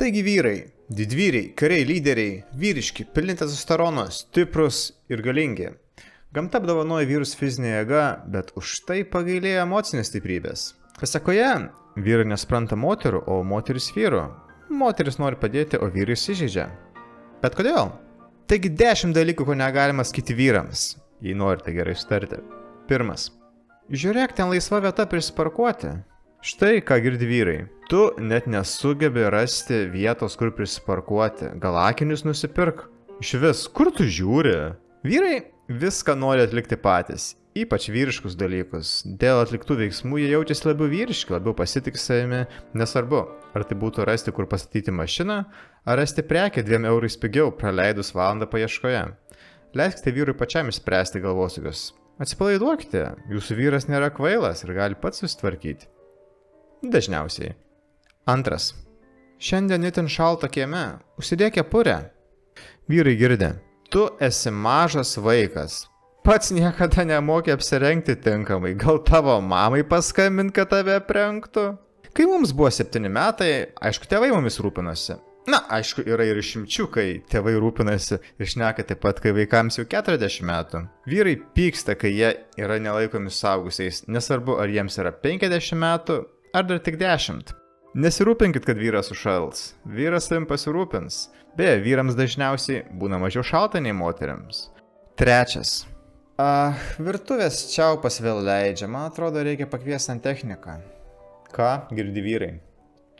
Taigi vyrai, didvyriai, kariai, lyderiai, vyriški, pilni testosterono, stiprus ir galingi. Gamta apdovanoja vyrus fizinė jėga, bet už tai pagailėjo emocinės stiprybės. Pasekoje, vyrai nespranta moterų, o moteris vyrų. Moteris nori padėti, o vyrai įsižeidžia. Bet kodėl? Taigi 10 dalykų, ko negalima sakyti vyrams, jei norite gerai sutarti. Pirmas. Žiūrėk, ten laisva vieta prisiparkuoti. Štai ką girdi vyrai. Tu net nesugebi rasti vietos, kur prisiparkuoti. Gal akinius nusipirk? Išvis, kur tu žiūri? Vyrai viską nori atlikti patys, ypač vyriškus dalykus. Dėl atliktų veiksmų jie jaučiasi labiau vyriški, labiau pasitik savimi. Nesvarbu, ar tai būtų rasti, kur pastatyti mašiną, ar rasti prekę 2 eurais pigiau, praleidus valandą paieškoje. Leiskite vyrui pačiam išspręsti galvosūkius. Atsipalaiduokite, jūsų vyras nėra kvailas ir gali pats susitvarkyti. Dažniausiai. Antras. Šiandien itin šalta kieme. Užsidėk kepurę. Vyrai girdi. Tu esi mažas vaikas. Pats niekada nemokė apsirengti tinkamai. Gal tavo mamai paskambint, kad tave aprengtų? Kai mums buvo 7 metai, aišku, tėvai mumis rūpinosi. Na, aišku, yra ir išimčių, kai tėvai rūpinasi ir šneka taip pat, kai vaikams jau 40 metų. Vyrai pyksta, kai jie yra nelaikomi suaugusiais, nesvarbu, ar jiems yra 50 metų, ar dar tik 10. Nesirūpinkit, kad vyras sušals. Vyras savim pasirūpins. Beje, vyrams dažniausiai būna mažiau šalta nei moteriams. Trečias. Virtuvės čiaupas vėl leidžia. Man atrodo, reikia pakviesti santechniką. Ką girdi vyrai?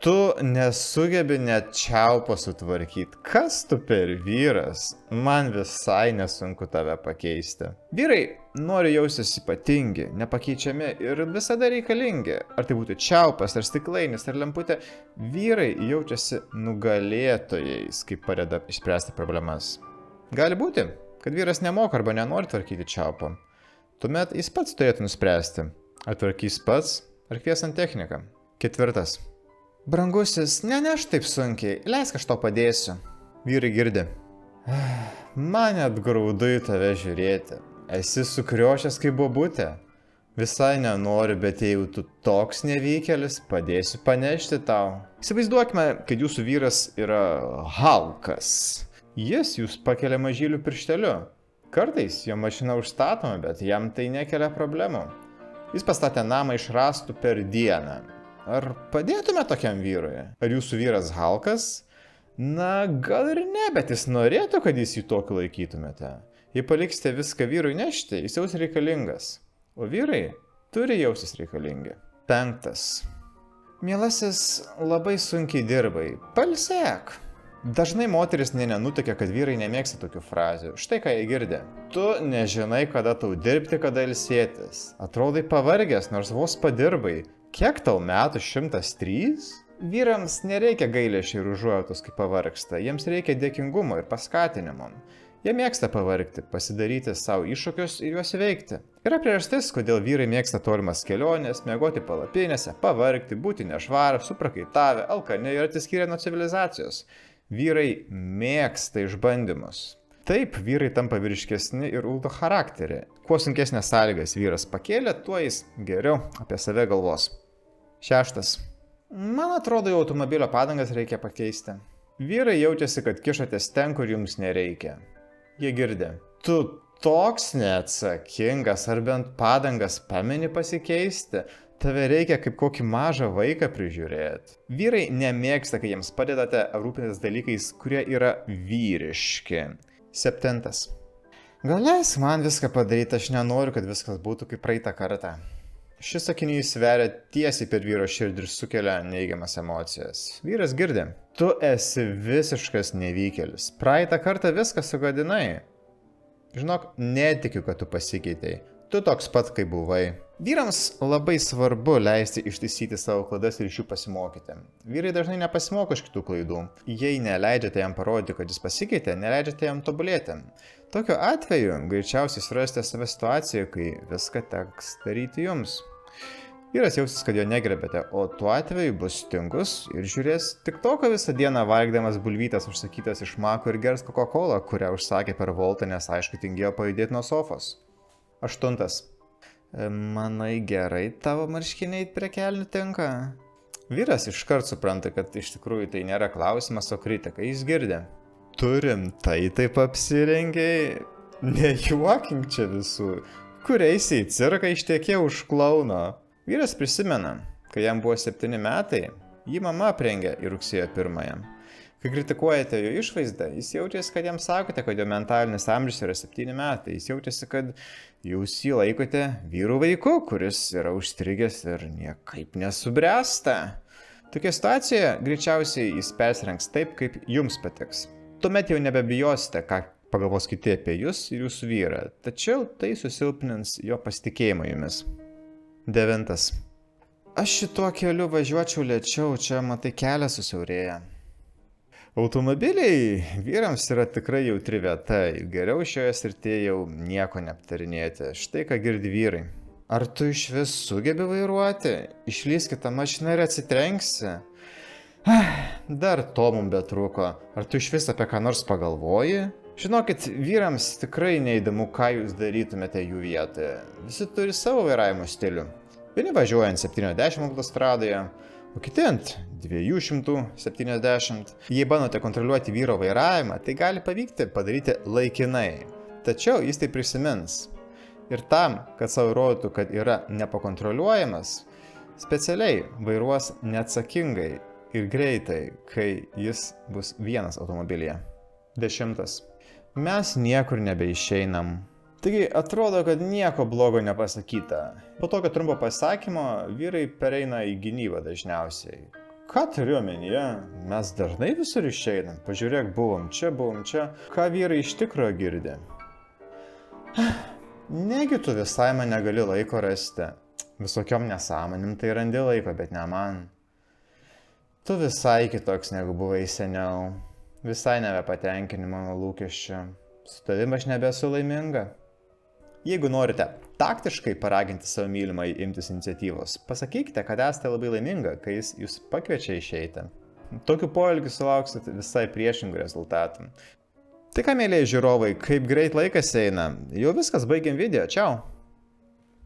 Tu nesugebi net čiaupo sutvarkyti. Kas tu per vyras? Man visai nesunku tave pakeisti. Vyrai nori jaustis ypatingi, nepakeičiami ir visada reikalingi. Ar tai būtų čiaupas, ar stiklainis, ar lemputė. Vyrai jaučiasi nugalėtojais, kai padeda išspręsti problemas. Gali būti, kad vyras nemoka arba nenori tvarkyti čiaupo. Tuomet jis pats turėtų nuspręsti, ar tvarkys pats, ar kvies santechniką. Ketvirtas. Brangusis, neneš taip sunkiai, leisk aš to padėsiu. Vyrai girdi. Man net graudu į tave žiūrėti. Esi sukriošęs kaip bobutė. Visai nenori, bet jeigu tu toks nevykėlis, padėsiu panešti tau. Įsivaizduokime, kad jūsų vyras yra Halkas. Jis jūs pakelia mažylių piršteliu. Kartais jo mašina užstatoma, bet jam tai nekelia problemų. Jis pastatė namą iš rąstų per dieną. Ar padėtume tokiam vyrui? Ar jūsų vyras Halkas? Na, gal ir ne, bet jis norėtų, kad jūs jį tokį laikytumėte. Jei paliksite viską vyrui nešti, jis jaus reikalingas. O vyrai turi jausis reikalingi. Penktas. Mielasis, labai sunkiai dirbai. Pailsėk. Dažnai moteris nenutukia, kad vyrai nemėgsta tokių frazių. Štai ką jie girdė. Tu nežinai, kada tau dirbti, kada ilsėtis. Atrodai pavargęs, nors vos padirbai. Kiek tau metų? 103? Vyrams nereikia gailesčio ir užuojautos, kai pavargsta. Jiems reikia dėkingumo ir paskatinimo. Jie mėgsta pavargti, pasidaryti savo iššūkius ir juos įveikti. Yra priežastis, kodėl vyrai mėgsta tolimas kelionės, miegoti palapinėse, pavargti, būti nešvarūs, suprakaitavę, alkani ir atsiskyrę nuo civilizacijos. Vyrai mėgsta išbandymus. Taip, vyrai tampa vyriškesni ir ugdo charakterį. Kuo sunkesnės sąlygas vyras pakėlė, tuo jis geriau apie save galvos. Šeštas. Man atrodo, jau automobilio padangas reikia pakeisti. Vyrai jaučiasi, kad kišatės ten, kur jums nereikia. Jie girdi. Tu toks neatsakingas, ar bent padangas pameni pasikeisti? Tave reikia kaip kokį mažą vaiką prižiūrėti. Vyrai nemėgsta, kai jiems padedate rūpintis dalykais, kurie yra vyriški. Septintas. Gal leisk man viską padaryti, aš nenoriu, kad viskas būtų kaip praeitą kartą. Šis sakinys sveria tiesiai per vyro širdį ir sukelia neigiamas emocijas. Vyras girdi. Tu esi visiškas nevykėlis. Praeitą kartą viską sugadinai. Žinok, netikiu, kad tu pasikeitei. Tu toks pat, kaip buvai. Vyrams labai svarbu leisti ištaisyti savo klaidas ir iš jų pasimokyti. Vyrai dažnai nepasimoko iš kitų klaidų. Jei neleidžiate jam parodyti, kad jis pasikeitė, neleidžiate jam tobulėti. Tokiu atveju greičiausiai surasite save situacijoje, kai viską teks daryti jums. Vyras jausis, kad jo negrebėte, o tuo atveju bus tingus ir žiūrės TikToką visą dieną valgdamas bulvytes užsakytas iš Mako ir gers Coca-Cola, kurią užsakė per Voltą, nes aišku tingėjo pajudėti nuo sofos. Aštuntas. Manai gerai tavo marškiniai prie kelnių tinka? Vyras iškart supranta, kad iš tikrųjų tai nėra klausimas, o kritika. Jis girdi. Turim tai taip apsirengiai, nejuokink čia visų. Kur eisi į cirką ištekė už klauno? Vyras prisimena, kai jam buvo 7 metai, jį mama aprengė į rugsėjo 1. Kai kritikuojate jo išvaizdą, jis jaučiasi, kad jam sakote, kad jo mentalinis amžius yra 7 metai. Jis jaučiasi, kad jūs jį laikote vyrų vaiku, kuris yra užstrigęs ir niekaip nesubręsta. Tokia situacija greičiausiai jis persirengs taip, kaip jums patiks. Tuomet jau nebebijosite, ką pagalvos kiti apie jūs ir jūsų vyrą, tačiau tai susilpnins jo pasitikėjimą jumis. 9. Aš šituo keliu važiuočiau lėčiau, čia matai kelias susiaurėja. Automobiliai vyrams yra tikrai jautri vieta, geriau šioje srityje jau nieko neaptarinėti. Štai ką girdi vyrai. Ar tu iš vis sugebi vairuoti? Išlįsk kitą mašiną ir atsitrenksi. Dar to mums betrūko. Ar tu iš vis apie ką nors pagalvoji? Žinokit, vyrams tikrai neįdomu, ką jūs darytumėte jų vietoje. Visi turi savo vairavimo stilių. Vieni važiuoja ant 70 autostradoje, o kiti ant 270. Jei bandote kontroliuoti vyro vairavimą, tai gali pavykti padaryti laikinai. Tačiau jis tai prisimins. Ir tam, kad savo rodytų, kad yra nepakontroliuojamas, specialiai vairuos neatsakingai ir greitai, kai jis bus vienas automobilyje. 10. Mes niekur nebeišeinam. Taigi atrodo, kad nieko blogo nepasakyta. Po tokio trumpo pasakymo vyrai pereina į gynybą dažniausiai. Ką turiu omenyje? Mes dažnai visur išeinam. Pažiūrėk, buvom čia. Ką vyrai iš tikrųjų girdi? Negi tu visai man negali laiko rasti. Visokiom nesąmonim tai randi laiko, bet ne man. Tu visai kitoks negu buvai seniau. Visai nebepatenkini mano lūkesčių. Su tavim aš nebesu laiminga. Jeigu norite taktiškai paraginti savo mylimąjį imtis iniciatyvos, pasakykite, kad esate labai laiminga, kai jis jūs pakviečia išeiti. Tokiu poelgiu sulauksite visai priešingų rezultatų. Tai ką, mėlyje žiūrovai, kaip greit laikas eina. Jau viskas, baigiam video. Čiau.